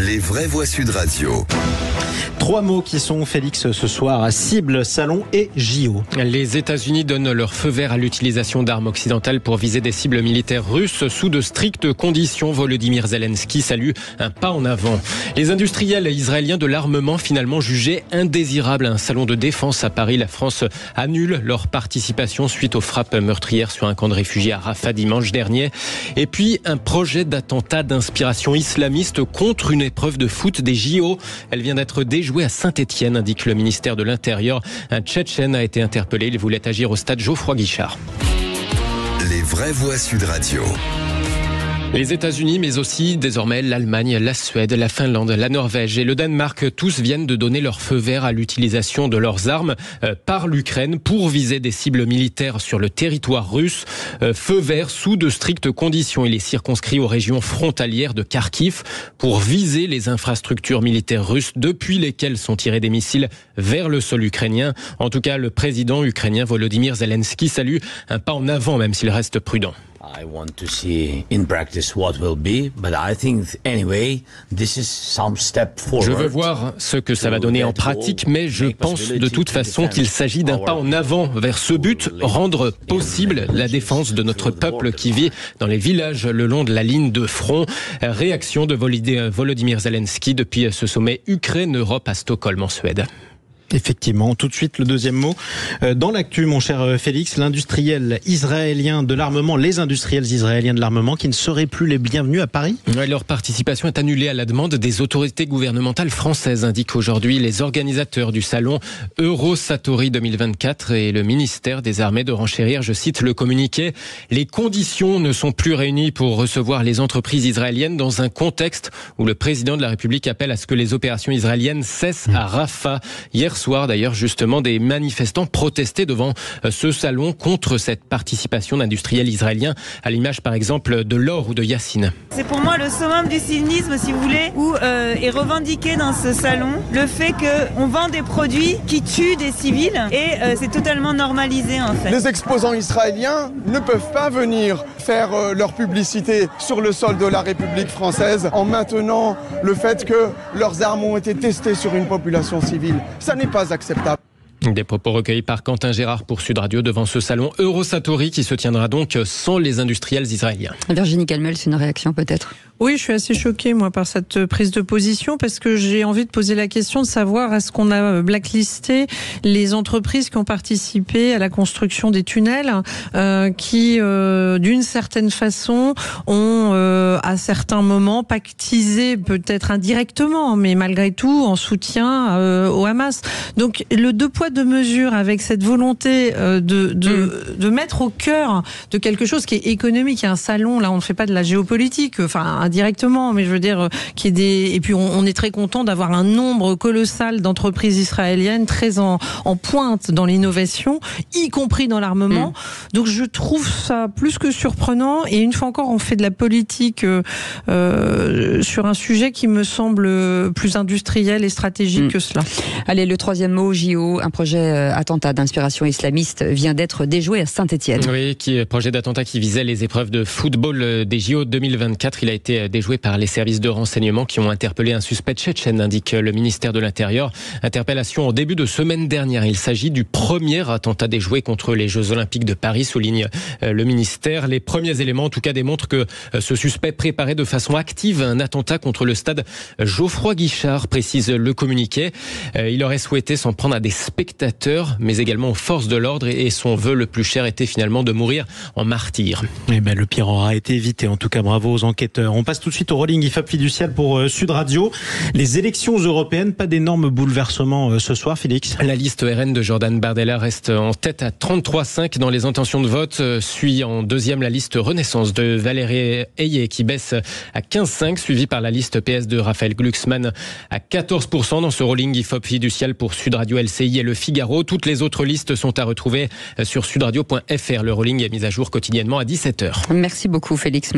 Les vraies voix Sud Radio. 3 mots qui sont, Félix, ce soir: cible, salon et JO. Les États-Unis donnent leur feu vert à l'utilisation d'armes occidentales pour viser des cibles militaires russes sous de strictes conditions. Volodymyr Zelensky salue un pas en avant. Les industriels israéliens de l'armement finalement jugés indésirables à un salon de défense à Paris. La France annule leur participation suite aux frappes meurtrières sur un camp de réfugiés à Rafah dimanche dernier. Et puis un projet d'attentat d'inspiration islamiste contre une épreuve de foot des JO. Elle vient d'être déjouée à Saint-Étienne, indique le ministère de l'Intérieur. Un Tchétchène a été interpellé. Il voulait agir au stade Geoffroy-Guichard. Les vraies voix Sud Radio. Les États-Unis, mais aussi désormais l'Allemagne, la Suède, la Finlande, la Norvège et le Danemark, tous viennent de donner leur feu vert à l'utilisation de leurs armes par l'Ukraine pour viser des cibles militaires sur le territoire russe. Feu vert sous de strictes conditions. Il est circonscrit aux régions frontalières de Kharkiv pour viser les infrastructures militaires russes depuis lesquelles sont tirés des missiles vers le sol ukrainien. En tout cas, le président ukrainien Volodymyr Zelensky salue un pas en avant, même s'il reste prudent. I want to see in practice what will be, but I think anyway, this is some step forward. Je veux voir ce que ça va donner en pratique, mais je pense de toute façon qu'il s'agit d'un pas en avant vers ce but, rendre possible la défense de notre peuple qui vit dans les villages le long de la ligne de front. Réaction de Volodymyr Zelensky depuis ce sommet Ukraine-Europe à Stockholm en Suède. Effectivement, tout de suite le deuxième mot. Dans l'actu, mon cher Félix, les industriels israéliens de l'armement qui ne seraient plus les bienvenus à Paris. Leur participation est annulée à la demande des autorités gouvernementales françaises, indiquent aujourd'hui les organisateurs du salon Eurosatory 2024 et le ministère des Armées de renchérir, je cite le communiqué, « Les conditions ne sont plus réunies pour recevoir les entreprises israéliennes dans un contexte où le président de la République appelle à ce que les opérations israéliennes cessent à Rafah ». Hier soir, d'ailleurs, justement, des manifestants protestaient devant ce salon contre cette participation d'industriels israéliens, à l'image, par exemple, de Laure ou de Yacine. C'est pour moi le summum du cynisme, si vous voulez, où est revendiqué dans ce salon le fait qu'on vend des produits qui tuent des civils et c'est totalement normalisé, en fait. Les exposants israéliens ne peuvent pas venir faire leur publicité sur le sol de la République française en maintenant le fait que leurs armes ont été testées sur une population civile. Ça n'est pas acceptable. Des propos recueillis par Quentin Gérard pour Sud Radio devant ce salon Eurosatory qui se tiendra donc sans les industriels israéliens. Virginie Calmel, c'est une réaction peut-être? Oui, je suis assez choquée, moi, par cette prise de position, parce que j'ai envie de poser la question de savoir est-ce qu'on a blacklisté les entreprises qui ont participé à la construction des tunnels, qui, d'une certaine façon, ont, à certains moments, pactisé, peut-être indirectement, mais malgré tout, en soutien au Hamas. Donc, le deux poids, deux mesures, avec cette volonté de mettre au cœur de quelque chose qui est économique. Il y a un salon, là, on ne fait pas de la géopolitique, enfin, indirectement, mais je veux dire qu'il y ait des... Et puis on est très content d'avoir un nombre colossal d'entreprises israéliennes très en pointe dans l'innovation, y compris dans l'armement. Donc je trouve ça plus que surprenant. Et une fois encore, on fait de la politique sur un sujet qui me semble plus industriel et stratégique que cela. Allez, le troisième mot, JO, un projet attentat d'inspiration islamiste vient d'être déjoué à Saint-Étienne. Oui, projet d'attentat qui visait les épreuves de football des JO 2024. Il a été déjoué par les services de renseignement qui ont interpellé un suspect tchétchène, indique le ministère de l'Intérieur. Interpellation en début de semaine dernière. Il s'agit du premier attentat déjoué contre les Jeux Olympiques de Paris, souligne le ministère. Les premiers éléments, en tout cas, démontrent que ce suspect préparait de façon active un attentat contre le stade Geoffroy-Guichard, précise le communiqué. Il aurait souhaité s'en prendre à des spectateurs, mais également aux forces de l'ordre, et son vœu le plus cher était finalement de mourir en martyr. Eh ben, le pire aura été évité. En tout cas, bravo aux enquêteurs. On passe tout de suite au rolling IFAP fiducial pour Sud Radio. Les élections européennes, pas d'énormes bouleversements ce soir, Félix. La liste RN de Jordan Bardella reste en tête à 33,5 dans les intentions de vote. Suit en deuxième la liste Renaissance de Valérie Ayé qui baisse à 15,5, suivi par la liste PS de Raphaël Glucksmann à 14% dans ce rolling IFAP fiducial pour Sud Radio, LCI et Le Figaro. Toutes les autres listes sont à retrouver sur sudradio.fr. Le rolling est mis à jour quotidiennement à 17h. Merci beaucoup, Félix.